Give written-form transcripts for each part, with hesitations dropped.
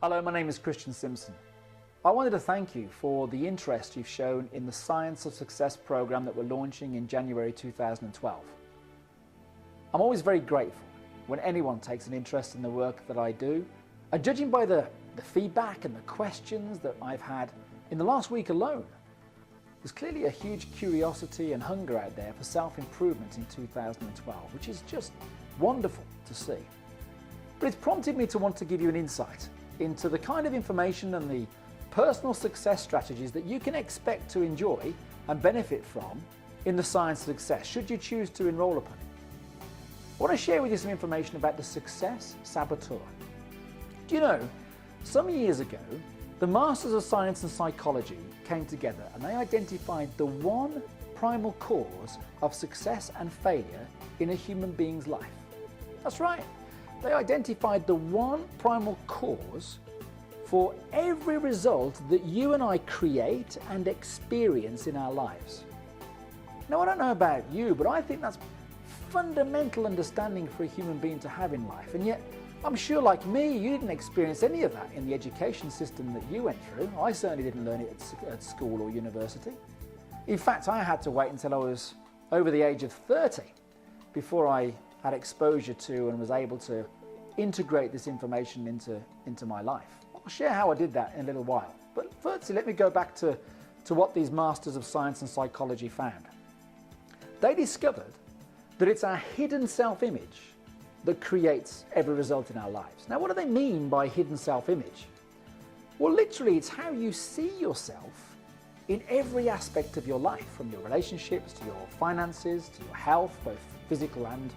Hello, my name is Simpson. I wanted to thank you for the interest you've shown in the Science of Success program that we're launching in January 2012. I'm always very grateful when anyone takes an interest in the work that I do, and judging by the feedback and the questions that I've had in the last week alone, there's clearly a huge curiosity and hunger out there for self-improvement in 2012, which is just wonderful to see. But it's prompted me to want to give you an insight into the kind of information and the personal success strategies that you can expect to enjoy and benefit from in the Science of Success, should you choose to enroll upon it. I want to share with you some information about the Success Saboteur. Do you know, some years ago, the Masters of Science and Psychology came together and they identified the one primal cause of success and failure in a human being's life. That's right. They identified the one primal cause for every result that you and I create and experience in our lives. Now, I don't know about you, but I think that's fundamental understanding for a human being to have in life. And yet, I'm sure like me, you didn't experience any of that in the education system that you went through. I certainly didn't learn it at school or university. In fact, I had to wait until I was over the age of 30 before I had exposure to and was able to integrate this information into my life. I'll share how I did that in a little while. But firstly, let me go back to what these Masters of Science and Psychology found. They discovered that it's our hidden self-image that creates every result in our lives. Now, what do they mean by hidden self-image? Well, literally, it's how you see yourself in every aspect of your life, from your relationships to your finances, to your health, both physical and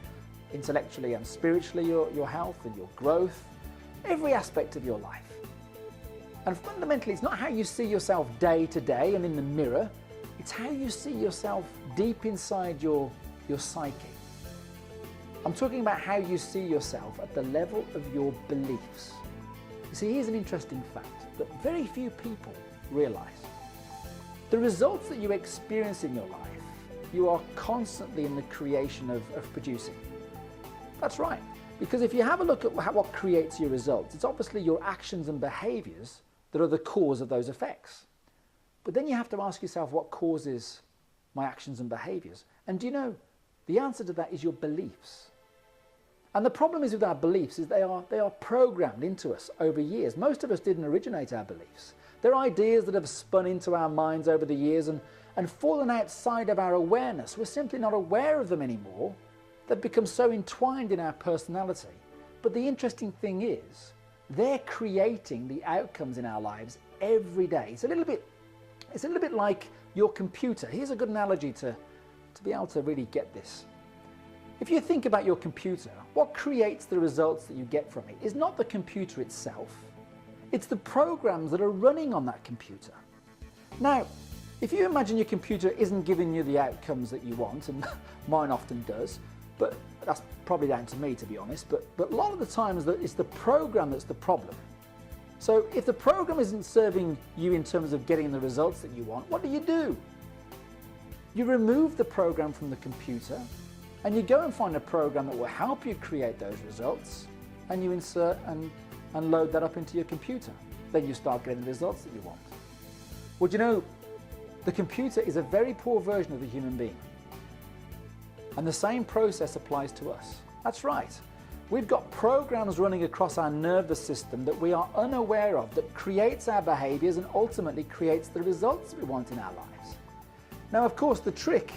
intellectually and spiritually, your health and your growth, every aspect of your life. And fundamentally, it's not how you see yourself day to day and in the mirror, it's how you see yourself deep inside your psyche. I'm talking about how you see yourself at the level of your beliefs. You see, here's an interesting fact that very few people realize. The results that you experience in your life, you are constantly in the creation of producing. That's right, because if you have a look at what creates your results, it's obviously your actions and behaviors that are the cause of those effects. But then you have to ask yourself, what causes my actions and behaviors? And do you know, the answer to that is your beliefs. And the problem is with our beliefs is they are programmed into us over years. Most of us didn't originate our beliefs. They're ideas that have spun into our minds over the years and fallen outside of our awareness. We're simply not aware of them anymore. They've become so entwined in our personality. But the interesting thing is, they're creating the outcomes in our lives every day. It's a little bit like your computer. Here's a good analogy to be able to really get this. If you think about your computer, what creates the results that you get from it is not the computer itself, it's the programs that are running on that computer. Now, if you imagine your computer isn't giving you the outcomes that you want, and mine often does, but that's probably down to me, to be honest, but a lot of the times it's the program that's the problem. So if the program isn't serving you in terms of getting the results that you want, what do? You remove the program from the computer and you go and find a program that will help you create those results, and you insert and load that up into your computer. Then you start getting the results that you want. Well, do you know, the computer is a very poor version of the human being. And the same process applies to us. That's right. We've got programs running across our nervous system that we are unaware of, that creates our behaviors and ultimately creates the results that we want in our lives. Now, of course, the trick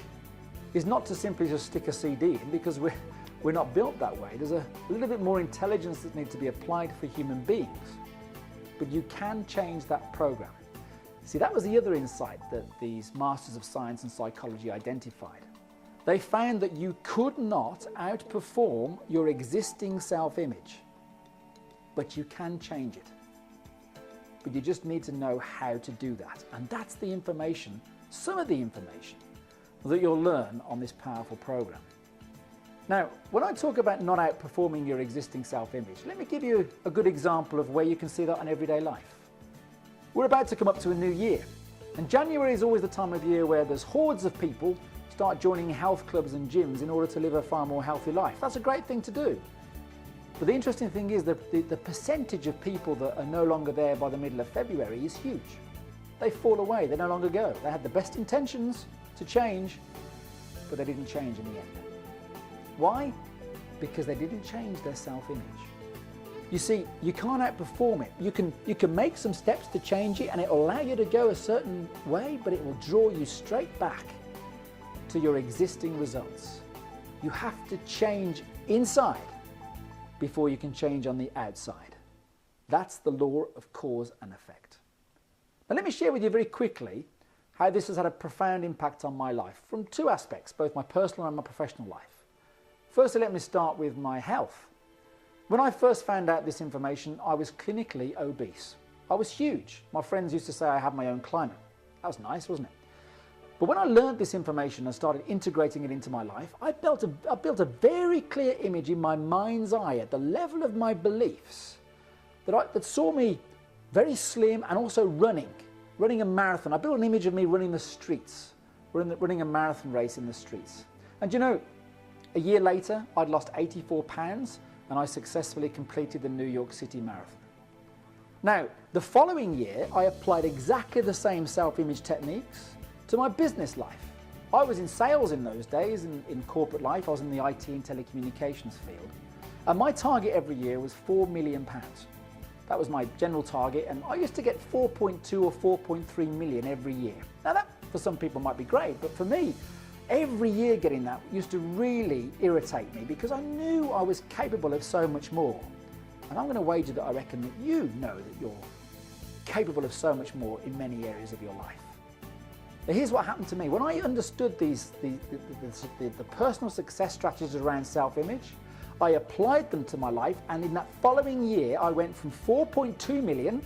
is not to simply just stick a CD in, because we're not built that way. There's a little bit more intelligence that needs to be applied for human beings. But you can change that program. See, that was the other insight that these Masters of Science and Psychology identified. They found that you could not outperform your existing self-image, but you can change it. But you just need to know how to do that. And that's the information, some of the information, that you'll learn on this powerful program. Now, when I talk about not outperforming your existing self-image, let me give you a good example of where you can see that in everyday life. We're about to come up to a new year, and January is always the time of year where there's hordes of people start joining health clubs and gyms in order to live a far more healthy life. That's a great thing to do. But the interesting thing is that the percentage of people that are no longer there by the middle of February is huge. They fall away, they no longer go. They had the best intentions to change, but they didn't change in the end. Why? Because they didn't change their self-image. You see, you can't outperform it. You can make some steps to change it and it will allow you to go a certain way, but it will draw you straight back to your existing results. You have to change inside before you can change on the outside. That's the law of cause and effect. Now let me share with you very quickly how this has had a profound impact on my life from two aspects, both my personal and my professional life. Firstly, let me start with my health. When I first found out this information, I was clinically obese. I was huge. My friends used to say I had my own climate. That was nice, wasn't it? But when I learned this information and started integrating it into my life, I built a very clear image in my mind's eye at the level of my beliefs that saw me very slim and also running a marathon. I built an image of me running the streets, running a marathon race in the streets. And you know, a year later, I'd lost 84 pounds and I successfully completed the New York City Marathon. Now, the following year, I applied exactly the same self-image techniques to my business life. I was in sales in those days, in corporate life. I was in the IT and telecommunications field. And my target every year was £4 million. That was my general target, and I used to get 4.2 or 4.3 million every year. Now that, for some people, might be great, but for me, every year getting that used to really irritate me because I knew I was capable of so much more. And I'm going to wager that I reckon that you know that you're capable of so much more in many areas of your life. Now here's what happened to me. When I understood the personal success strategies around self-image, I applied them to my life, and in that following year I went from 4.2 million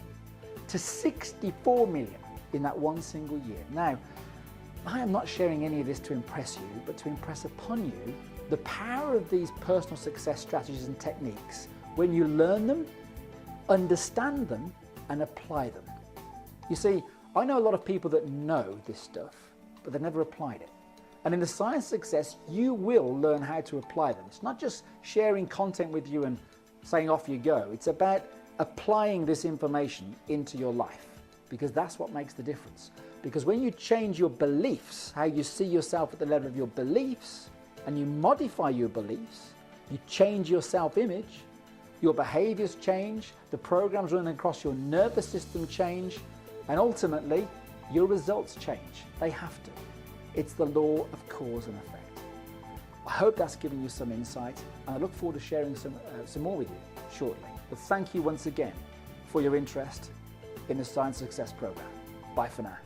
to 64 million in that one single year. Now, I am not sharing any of this to impress you, but to impress upon you the power of these personal success strategies and techniques when you learn them, understand them, and apply them. You see, I know a lot of people that know this stuff, but they've never applied it. And in the Science of Success, you will learn how to apply them. It's not just sharing content with you and saying off you go. It's about applying this information into your life, because that's what makes the difference. Because when you change your beliefs, how you see yourself at the level of your beliefs, and you modify your beliefs, you change your self-image, your behaviors change, the programs running across your nervous system change, and ultimately, your results change. They have to. It's the law of cause and effect. I hope that's given you some insight, and I look forward to sharing some more with you shortly. But thank you once again for your interest in the Science of Success program. Bye for now.